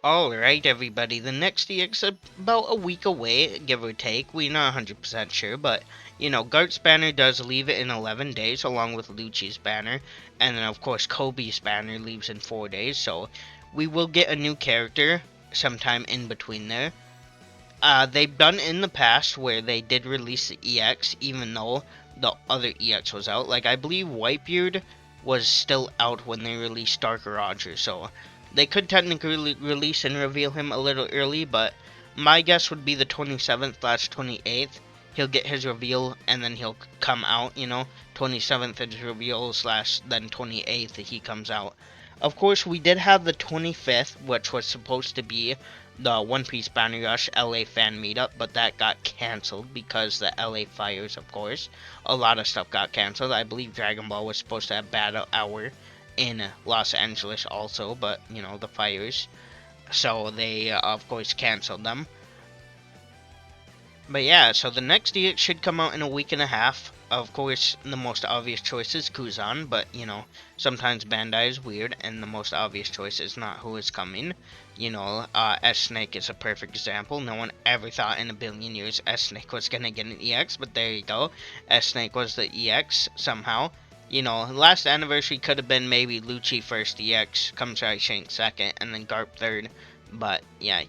Alright everybody, the next EX is about a week away, give or take. We're not 100% sure, but, Gart's banner does leave in 11 days, along with Lucci's banner. And then, of course, Kobe's banner leaves in 4 days, so we will get a new character sometime in between there. They've done in the past where they did release the EX, even though the other EX was out. Like, I believe Whitebeard was still out when they released Dark Roger, so they could technically release and reveal him a little early, but my guess would be the 27th/28th. He'll get his reveal, and then he'll come out, 27th is reveal / then 28th he comes out. Of course, we did have the 25th, which was supposed to be the OnePiece Bounty Rush LA fan meetup, but that got cancelled because the LA fires, of course. A lot of stuff got cancelled. I believe Dragon Ball was supposed to have Battle Hour in Los Angeles also, but, the fires. So they, of course, canceled them. But yeah, so the next EX should come out in a week and a half. Of course, the most obvious choice is Kuzan, but, sometimes Bandai is weird, and the most obvious choice is not who is coming. S-Snake is a perfect example. No one ever thought in a billion years S-Snake was gonna get an EX, but there you go. S-Snake was the EX, somehow. Last anniversary could have been maybe Lucci first EX, Kamsai Shank second, and then Garp third. But, yeah,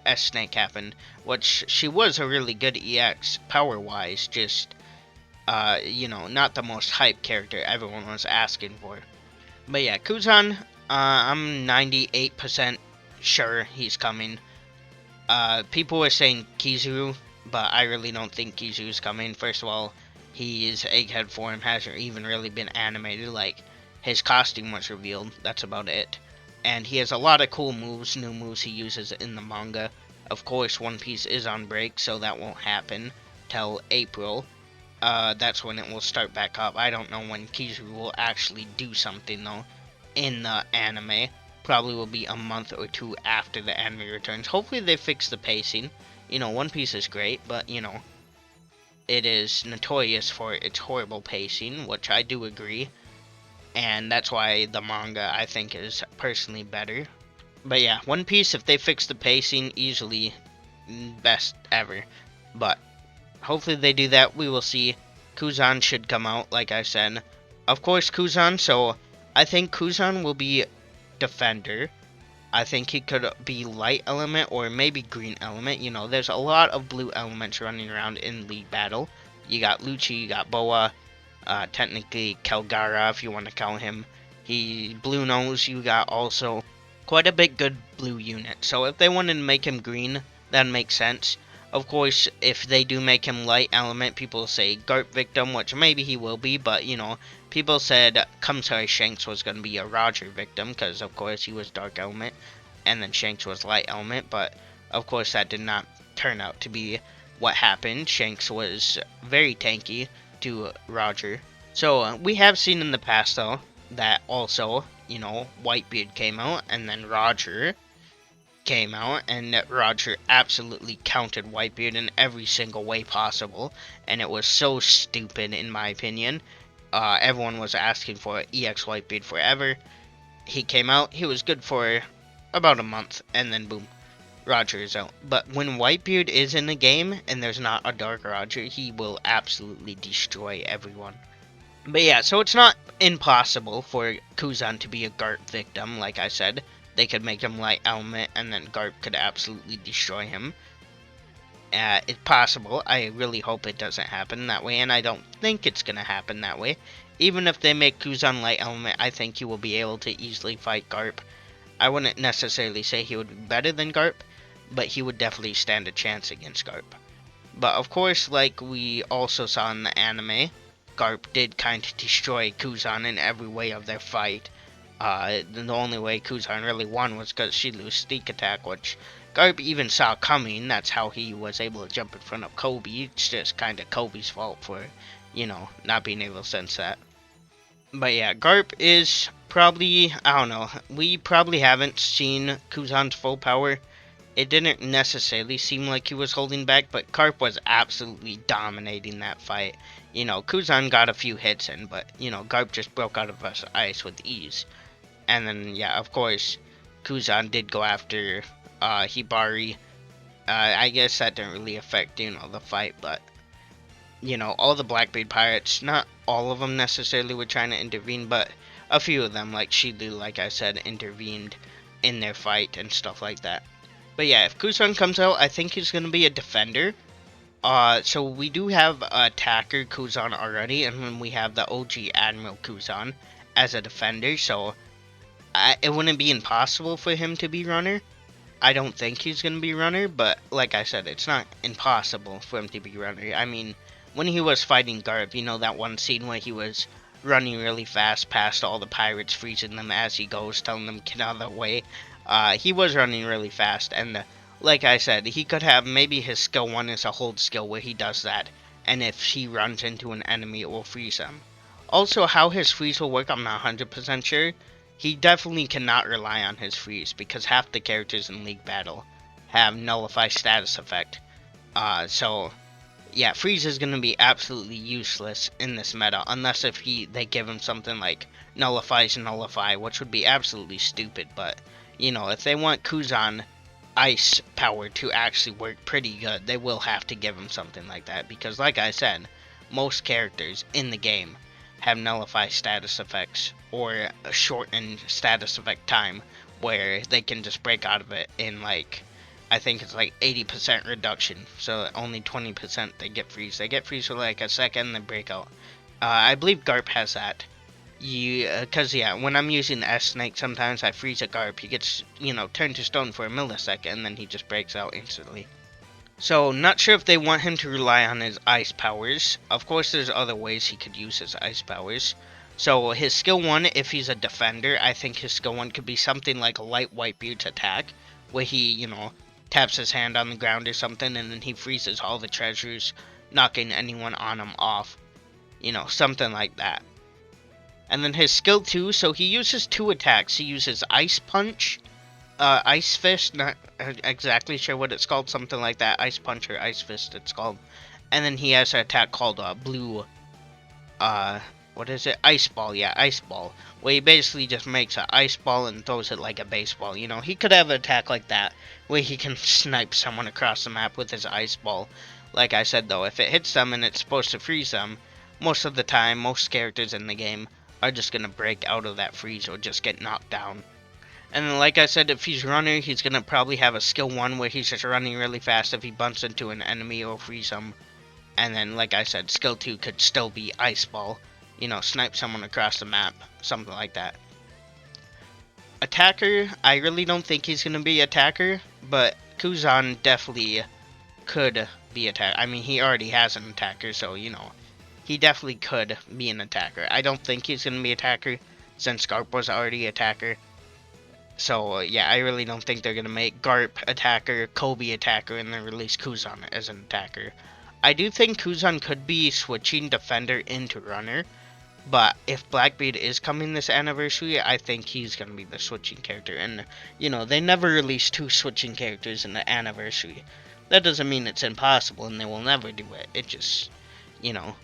S-Snake happened, which she was a really good EX, power-wise, just, not the most hype character everyone was asking for. But yeah, Kuzan, I'm 98% sure he's coming. People were saying Kizu, but I really don't think Kizu's coming. First of all, his egghead form hasn't even really been animated. Like, his costume was revealed, that's about it. And he has a lot of cool moves, new moves he uses in the manga. Of course, One Piece is on break, so that won't happen till April. That's when it will start back up. I don't know when Kizu will actually do something, though, in the anime. Probably will be a month or two after the anime returns. Hopefully they fix the pacing. One Piece is great, but, it is notorious for its horrible pacing, which I do agree. And that's why the manga, I think, is personally better. But yeah, One Piece, if they fix the pacing, easily best ever. But hopefully they do that. We will see. Kuzan should come out, like I said. Of course, Kuzan, so I think Kuzan will be defender. I think he could be light element or maybe green element. There's a lot of blue elements running around in League Battle. You got Lucci, you got Boa, technically Kelgara if you want to count him. Blue Nose, you got also quite a bit good blue unit. So if they wanted to make him green, that makes sense. Of course, if they do make him light element, people say Garp victim, which maybe he will be, but, people said Kamsai Shanks was going to be a Roger victim, because, of course, he was dark element, and then Shanks was light element, but, of course, that did not turn out to be what happened. Shanks was very tanky to Roger. So, we have seen in the past, though, that also, Whitebeard came out, and then Roger came out, and Roger absolutely counted Whitebeard in every single way possible, and it was so stupid in my opinion. Everyone was asking for EX Whitebeard forever. He came out, he was good for about a month, and then boom, Roger is out. But when Whitebeard is in the game, and there's not a Dark Roger, he will absolutely destroy everyone. But yeah, so it's not impossible for Kuzan to be a Garp victim, like I said. They could make him light element, and then Garp could absolutely destroy him. It's possible. I really hope it doesn't happen that way, and I don't think it's going to happen that way. Even if they make Kuzan light element, I think he will be able to easily fight Garp. I wouldn't necessarily say he would be better than Garp, but he would definitely stand a chance against Garp. But of course, like we also saw in the anime, Garp did kind of destroy Kuzan in every way of their fight. The only way Kuzan really won was because she lost sneak attack, which Garp even saw coming. That's how he was able to jump in front of Kobe. It's just kind of Kobe's fault for, not being able to sense that. But yeah, Garp is probably, I don't know, we probably haven't seen Kuzan's full power. It didn't necessarily seem like he was holding back, but Garp was absolutely dominating that fight. Kuzan got a few hits in, but, Garp just broke out of ice with ease. And then, yeah, of course, Kuzan did go after Hibari. I guess that didn't really affect, the fight, but, all the Blackbeard pirates, not all of them necessarily were trying to intervene, but a few of them, like Shidu, like I said, intervened in their fight and stuff like that. But yeah, if Kuzan comes out, I think he's going to be a defender. So we do have attacker Kuzan already, and then we have the OG Admiral Kuzan as a defender, so it wouldn't be impossible for him to be runner. I don't think he's going to be runner, but like I said, it's not impossible for him to be runner. I mean, when he was fighting Garp, that one scene where he was running really fast past all the pirates, freezing them as he goes, telling them get out of the way. He was running really fast, and like I said, he could have maybe his skill 1 is a hold skill where he does that, and if he runs into an enemy, it will freeze him. Also, how his freeze will work, I'm not 100% sure. He definitely cannot rely on his freeze, because half the characters in League Battle have nullify status effect. So, yeah, freeze is going to be absolutely useless in this meta, unless if they give him something like nullifies nullify, which would be absolutely stupid, but, if they want Kuzan ice power to actually work pretty good, they will have to give him something like that, because like I said, most characters in the game have nullify status effects or a shortened status effect time where they can just break out of it in I think it's 80% reduction, so only 20% they get freeze. They get freeze for like a second and then break out. I believe Garp has that. Cause when I'm using the S-Snake, sometimes I freeze a Garp, he gets, turned to stone for a millisecond, and then he just breaks out instantly. So, not sure if they want him to rely on his ice powers. Of course, there's other ways he could use his ice powers. So, his skill 1, if he's a defender, I think his skill 1 could be something like a light Whitebeard's attack, where he, taps his hand on the ground or something, and then he freezes all the treasures, knocking anyone on him off. Something like that. And then his skill 2, so he uses 2 attacks. He uses Ice Punch, Ice Fist, not exactly sure what it's called, something like that. Ice Punch or Ice Fist it's called. And then he has an attack called Blue, what is it? Ice Ball, yeah, Ice Ball. Where he basically just makes an ice ball and throws it like a baseball. He could have an attack like that, where he can snipe someone across the map with his ice ball. Like I said though, if it hits them and it's supposed to freeze them, most of the time, most characters in the game are just going to break out of that freeze or just get knocked down. And then, like I said, if he's runner, he's going to probably have a skill 1 where he's just running really fast if he bumps into an enemy or freeze him. And then, like I said, skill 2 could still be Ice Ball. Snipe someone across the map, something like that. Attacker, I really don't think he's going to be attacker, but Kuzan definitely could be attacker. I mean, he already has an attacker, so, he definitely could be an attacker. I don't think he's going to be attacker, since Garp was already attacker. So, yeah, I really don't think they're going to make Garp attacker, Kobe attacker, and then release Kuzan as an attacker. I do think Kuzan could be switching defender into runner, but if Blackbeard is coming this anniversary, I think he's going to be the switching character. And, they never release 2 switching characters in the anniversary. That doesn't mean it's impossible and they will never do it. It just,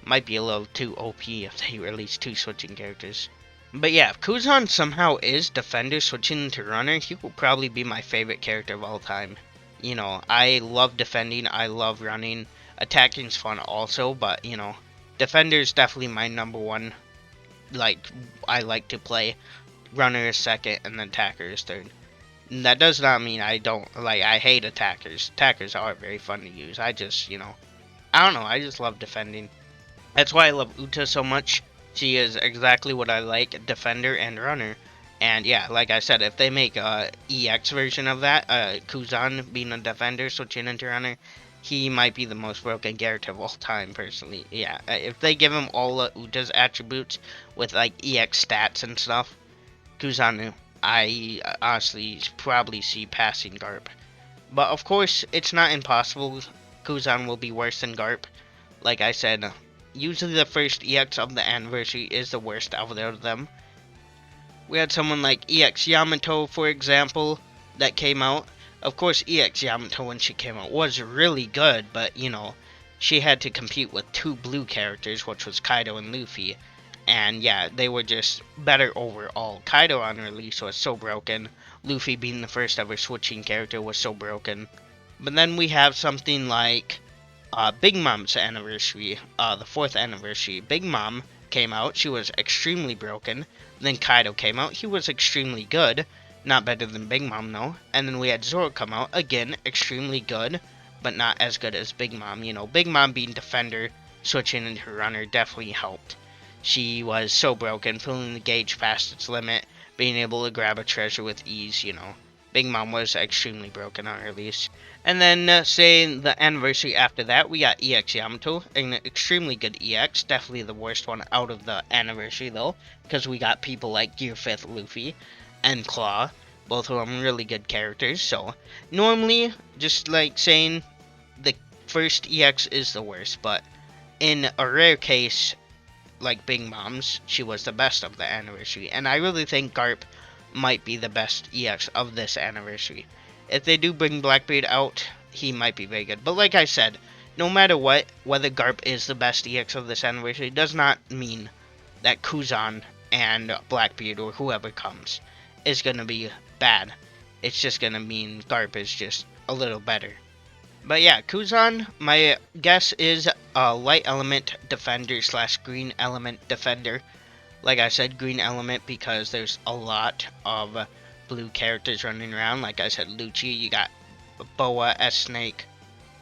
might be a little too OP if they release 2 switching characters. But yeah, if Kuzan somehow is defender switching into runner, he will probably be my favorite character of all time. I love defending, I love running. Attacking's fun also, but, defender's definitely my number 1. I like to play. Runner is second, and then attacker is third. And that does not mean I don't, I hate attackers. Attackers are very fun to use. I just, I don't know, I just love defending. That's why I love Uta so much. She is exactly what I like, defender and runner. And yeah, like I said, if they make a EX version of that, Kuzan being a defender, switching into runner, he might be the most broken character of all time, personally. Yeah, if they give him all Uta's attributes with, EX stats and stuff, Kuzan, I honestly probably see passing Garp. But, of course, it's not impossible. Kuzan will be worse than Garp. Like I said, usually the first EX of the anniversary is the worst out of them. We had someone like EX Yamato, for example, that came out. Of course, EX Yamato, when she came out, was really good, but, she had to compete with 2 blue characters, which was Kaido and Luffy. And, yeah, they were just better overall. Kaido on release was so broken. Luffy being the first ever switching character was so broken. But then we have something like Big Mom's anniversary, the 4th anniversary. Big Mom came out, she was extremely broken. Then Kaido came out, he was extremely good. Not better than Big Mom, though. And then we had Zoro come out, again, extremely good, but not as good as Big Mom. You know, Big Mom being defender, switching into runner definitely helped. She was so broken, filling the gauge past its limit, being able to grab a treasure with ease, you know. Big Mom was extremely broken on release. And then, say, the anniversary after that, we got EX Yamato, an extremely good EX, definitely the worst one out of the anniversary, though, because we got people like Gear 5th Luffy and Claw, both of them really good characters. So normally, just like saying, the first EX is the worst, but in a rare case like Big Mom's, she was the best of the anniversary, and I really think Garp might be the best EX of this anniversary. If they do bring Blackbeard out, he might be very good. But like I said, no matter what, whether Garp is the best EX of this anniversary does not mean that Kuzan and Blackbeard or whoever comes is going to be bad. It's just going to mean Garp is just a little better. But yeah, Kuzan, my guess is a light element defender / green element defender. Like I said, green element because there's a lot of blue characters running around. Like I said, Lucci, you got Boa, S-Snake,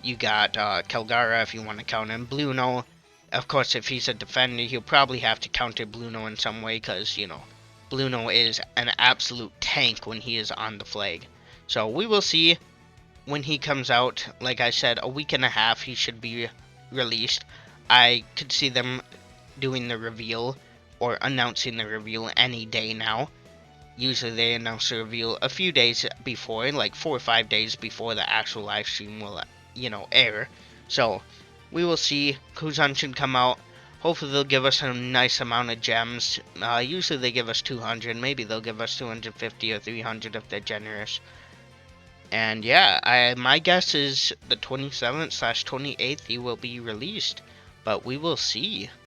you got Kelgara if you want to count him. Bluno, of course, if he's a defender, he'll probably have to counter Bluno in some way because, you know, Bluno is an absolute tank when he is on the flag. So we will see when he comes out. Like I said, a week and a half he should be released. I could see them doing the reveal or announcing the reveal any day now. Usually they announce the reveal a few days before, like 4 or 5 days before the actual live stream will, you know, air. So we will see. Kuzan should come out. Hopefully they'll give us a nice amount of gems. Usually they give us 200. Maybe they'll give us 250 or 300 if they're generous. And yeah, my guess is the 27th / 28th he will be released. But we will see.